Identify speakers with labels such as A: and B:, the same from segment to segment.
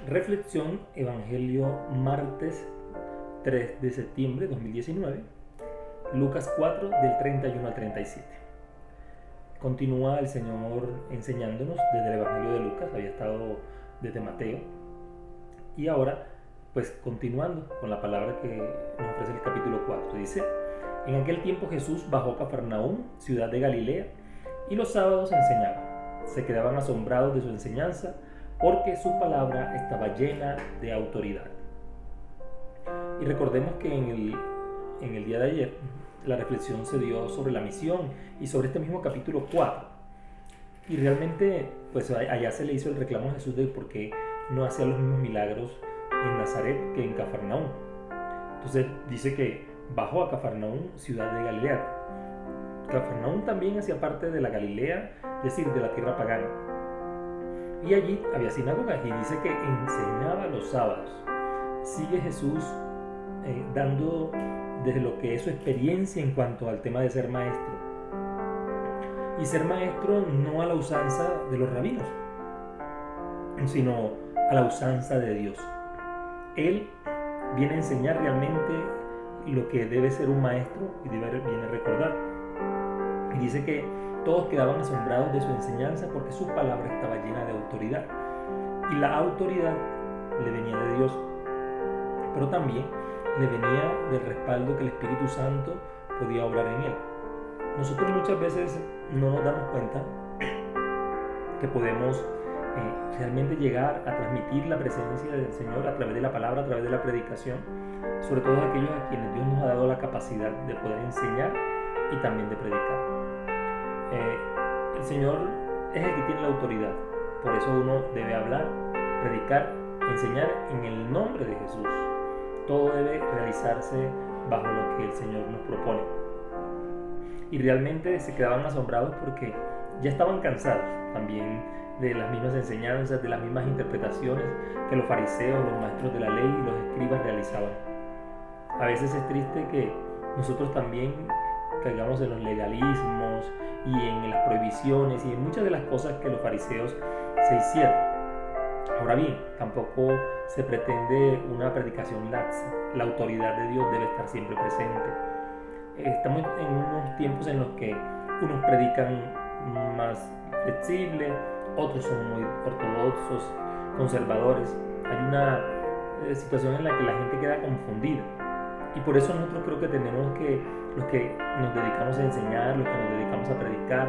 A: Reflexión, Evangelio, martes 3 de septiembre de 2019, Lucas 4 del 31 al 37. Continúa el Señor enseñándonos desde el Evangelio de Lucas, había estado desde Mateo, y ahora pues continuando con la palabra que nos ofrece el capítulo 4. Dice: en aquel tiempo Jesús bajó a Cafarnaúm, ciudad de Galilea, y los sábados enseñaba. Se quedaban asombrados de su enseñanza, porque su palabra estaba llena de autoridad. Y recordemos que en el día de ayer la reflexión se dio sobre la misión y sobre este mismo capítulo 4. Y realmente pues allá se le hizo el reclamo a Jesús de por qué no hacía los mismos milagros en Nazaret que en Cafarnaúm. Entonces dice que bajó a Cafarnaúm, ciudad de Galilea. Cafarnaúm también hacía parte de la Galilea, es decir, de la tierra pagana. Y allí había sinagogas, y dice que enseñaba los sábados. Sigue Jesús dando desde lo que es su experiencia en cuanto al tema de ser maestro. Y ser maestro no a la usanza de los rabinos, sino a la usanza de Dios. Él viene a enseñar realmente lo que debe ser un maestro y viene a recordar. Y dice que todos quedaban asombrados de su enseñanza porque su palabra estaba llena de autoridad. Y la autoridad le venía de Dios, pero también le venía del respaldo que el Espíritu Santo podía obrar en él. Nosotros muchas veces no nos damos cuenta que podemos realmente llegar a transmitir la presencia del Señor a través de la palabra, a través de la predicación, sobre todo a aquellos a quienes Dios nos ha dado la capacidad de poder enseñar y también de predicar. El Señor es el que tiene la autoridad, por eso uno debe hablar, predicar, enseñar en el nombre de Jesús. Todo debe realizarse bajo lo que el Señor nos propone. Y realmente se quedaban asombrados porque ya estaban cansados también de las mismas enseñanzas, de las mismas interpretaciones que los fariseos, los maestros de la ley y los escribas realizaban. A veces es triste que nosotros también caigamos en los legalismos y en las prohibiciones y en muchas de las cosas que los fariseos se hicieron. Ahora bien, tampoco se pretende una predicación laxa. La autoridad de Dios debe estar siempre presente. Estamos en unos tiempos en los que unos predican más flexible, otros son muy ortodoxos, conservadores. Hay una situación en la que la gente queda confundida. Y por eso nosotros creo que tenemos que, los que nos dedicamos a enseñar, los que nos dedicamos a predicar,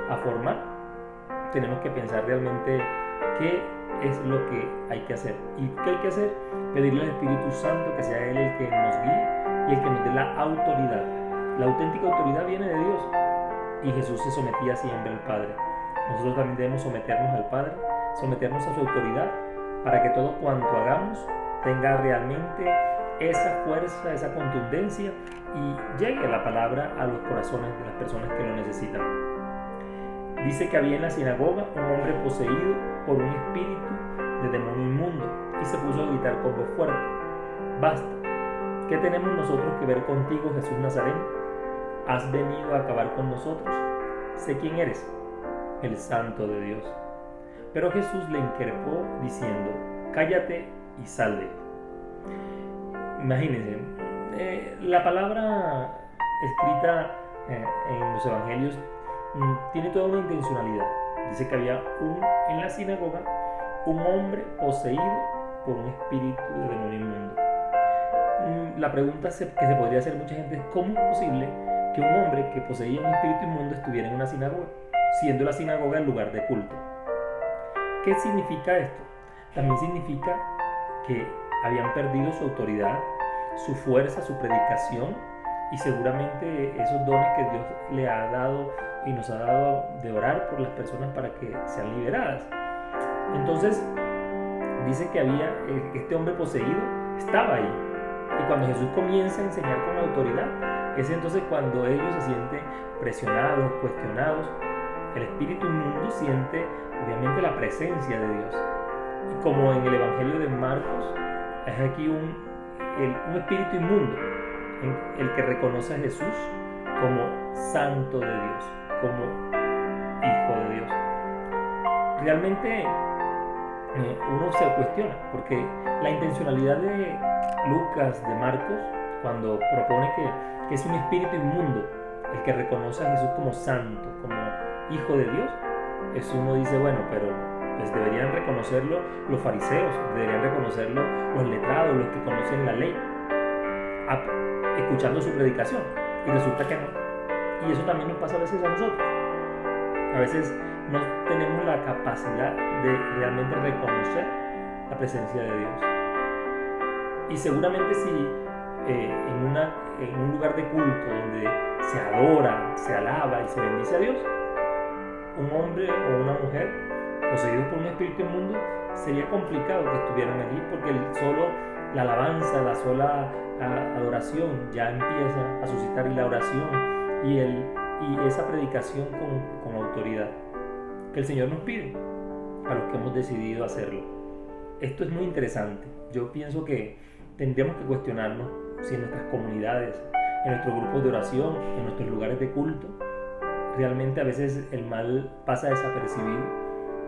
A: a formar, tenemos que pensar realmente qué es lo que hay que hacer. ¿Y qué hay que hacer? Pedirle al Espíritu Santo que sea Él el que nos guíe y el que nos dé la autoridad. La auténtica autoridad viene de Dios. Y Jesús se sometía siempre al Padre. Nosotros también debemos someternos al Padre, someternos a su autoridad, para que todo cuanto hagamos tenga realmente esa fuerza, esa contundencia y llegue la palabra a los corazones de las personas que lo necesitan. Dice que había en la sinagoga un hombre poseído por un espíritu de demonio inmundo y se puso a gritar con voz fuerte: basta, ¿qué tenemos nosotros que ver contigo, Jesús Nazareno? ¿Has venido a acabar con nosotros? Sé quién eres, el Santo de Dios. Pero Jesús le increpó diciendo: cállate y sal de él. Imagínense, la palabra escrita en los evangelios tiene toda una intencionalidad. Dice que había en la sinagoga un hombre poseído por un espíritu de demonio inmundo. La pregunta que se podría hacer mucha gente es: ¿cómo es posible que un hombre que poseía un espíritu inmundo estuviera en una sinagoga, siendo la sinagoga el lugar de culto? ¿Qué significa esto? También significa que habían perdido su autoridad, su fuerza, su predicación y seguramente esos dones que Dios le ha dado y nos ha dado de orar por las personas para que sean liberadas. Entonces dice que había este hombre poseído, estaba ahí, y cuando Jesús comienza a enseñar con autoridad, es entonces cuando ellos se sienten presionados, cuestionados. El espíritu inmundo siente obviamente la presencia de Dios. Y como en el Evangelio de Marcos, es aquí un espíritu inmundo, el que reconoce a Jesús como Santo de Dios, como Hijo de Dios. Realmente uno se cuestiona, porque la intencionalidad de Lucas, de Marcos, cuando propone que es un espíritu inmundo el que reconoce a Jesús como santo, como hijo de Dios, eso uno dice, bueno, pero pues deberían reconocerlo los fariseos, deberían reconocerlo los letrados, los que conocen la ley, escuchando su predicación, y resulta que no. Y eso también nos pasa a veces a nosotros. A veces no tenemos la capacidad de realmente reconocer la presencia de Dios. Y seguramente si en un lugar de culto donde se adora, se alaba y se bendice a Dios, un hombre o una mujer poseídos por un espíritu inmundo, sería complicado que estuvieran allí, porque solo la alabanza, la sola adoración ya empieza a suscitar, y la oración y esa predicación con autoridad que el Señor nos pide a los que hemos decidido hacerlo. Esto es muy interesante. Yo pienso que tendríamos que cuestionarnos si en nuestras comunidades, en nuestros grupos de oración, en nuestros lugares de culto, realmente a veces el mal pasa desapercibido,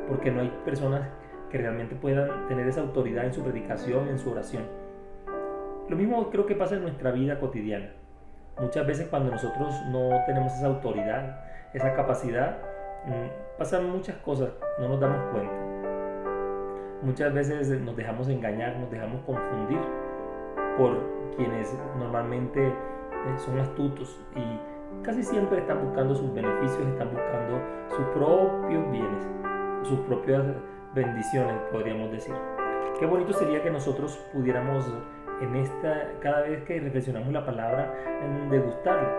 A: porque no hay personas que realmente puedan tener esa autoridad en su predicación, en su oración. Lo mismo creo que pasa en nuestra vida cotidiana. Muchas veces cuando nosotros no tenemos esa autoridad, esa capacidad, pasan muchas cosas, no nos damos cuenta. Muchas veces nos dejamos engañar, nos dejamos confundir por quienes normalmente son astutos y casi siempre están buscando sus beneficios, están buscando sus propios bienes, sus propias bendiciones, podríamos decir. Qué bonito sería que nosotros pudiéramos cada vez que reflexionamos la palabra, degustarla.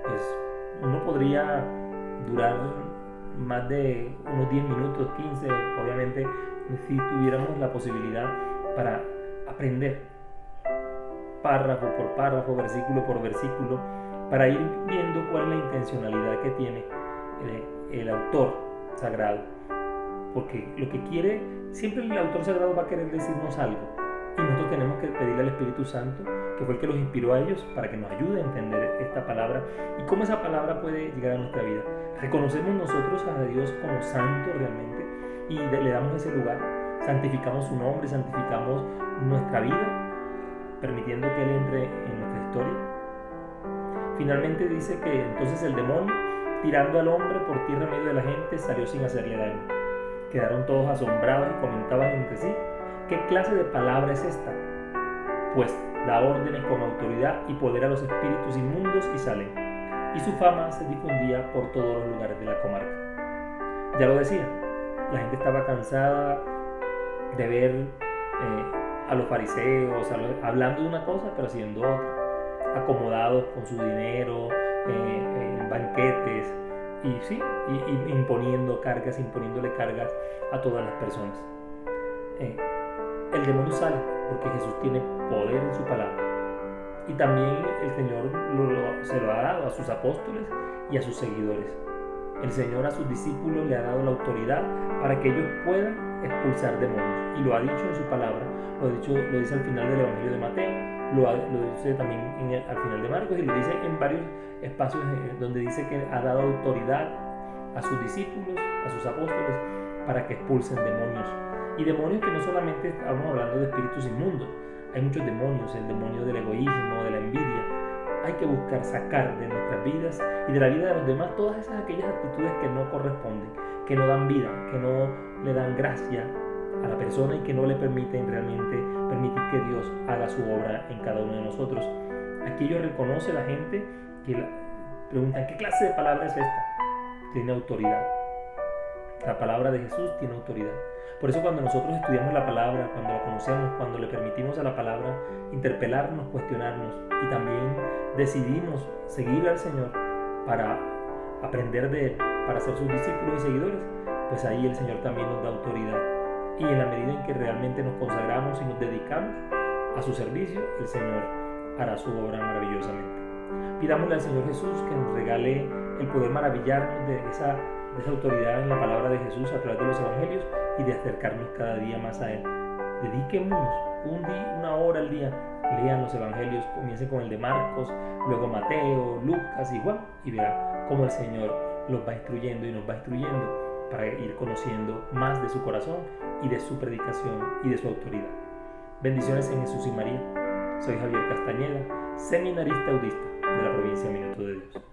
A: Pues uno podría durar más de unos 10 minutos, 15, obviamente, si tuviéramos la posibilidad para aprender párrafo por párrafo, versículo por versículo, para ir viendo cuál es la intencionalidad que tiene el autor sagrado. Porque lo que quiere, siempre el autor sagrado va a querer decirnos algo, y nosotros tenemos que pedirle al Espíritu Santo, que fue el que los inspiró a ellos, para que nos ayude a entender esta palabra y cómo esa palabra puede llegar a nuestra vida. Reconocemos nosotros a Dios como santo realmente y le damos ese lugar, santificamos su nombre, santificamos nuestra vida, permitiendo que Él entre en nuestra historia. Finalmente dice que entonces el demonio, tirando al hombre por tierra en medio de la gente, salió sin hacerle daño. Quedaron todos asombrados y comentaban entre sí: ¿qué clase de palabra es esta? Pues da órdenes con autoridad y poder a los espíritus inmundos y salen. Y su fama se difundía por todos los lugares de la comarca. Ya lo decía, la gente estaba cansada de ver a los fariseos hablando de una cosa pero haciendo otra, acomodados con su dinero, en banquetes y imponiéndole cargas a todas las personas. El demonio sale porque Jesús tiene poder en su palabra, y también el Señor se lo ha dado a sus apóstoles y a sus seguidores. El Señor a sus discípulos le ha dado la autoridad para que ellos puedan expulsar demonios, y lo ha dicho en su palabra, lo dice al final del Evangelio de Mateo, lo dice también al final de Marcos, y lo dice en varios espacios donde dice que ha dado autoridad a sus discípulos, a sus apóstoles, para que expulsen demonios. Y demonios que no solamente estamos hablando de espíritus inmundos, hay muchos demonios, el demonio del egoísmo, de la envidia. Hay que buscar sacar de nuestras vidas y de la vida de los demás todas aquellas actitudes que no corresponden, que no dan vida, que no le dan gracia a la persona y que no le permiten realmente permitir que Dios haga su obra en cada uno de nosotros. Aquí ellos reconoce la gente que preguntan: ¿qué clase de palabra es esta? Tiene autoridad. La palabra de Jesús tiene autoridad. Por eso cuando nosotros estudiamos la palabra, cuando la conocemos, cuando le permitimos a la palabra interpelarnos, cuestionarnos, y también decidimos seguir al Señor para aprender de Él, para ser sus discípulos y seguidores, pues ahí el Señor también nos da autoridad. Y en la medida en que realmente nos consagramos y nos dedicamos a su servicio, el Señor hará su obra maravillosamente. Pidámosle al Señor Jesús que nos regale el poder maravillarnos de esa autoridad en la palabra de Jesús a través de los evangelios, y de acercarnos cada día más a Él. Dediquémonos una hora al día, lean los evangelios, comiencen con el de Marcos, luego Mateo, Lucas y Juan, y verá cómo el Señor los va instruyendo y nos va instruyendo para ir conociendo más de su corazón, y de su predicación y de su autoridad. Bendiciones en Jesús y María. Soy Javier Castañeda, seminarista audista de la provincia de Minuto de Dios.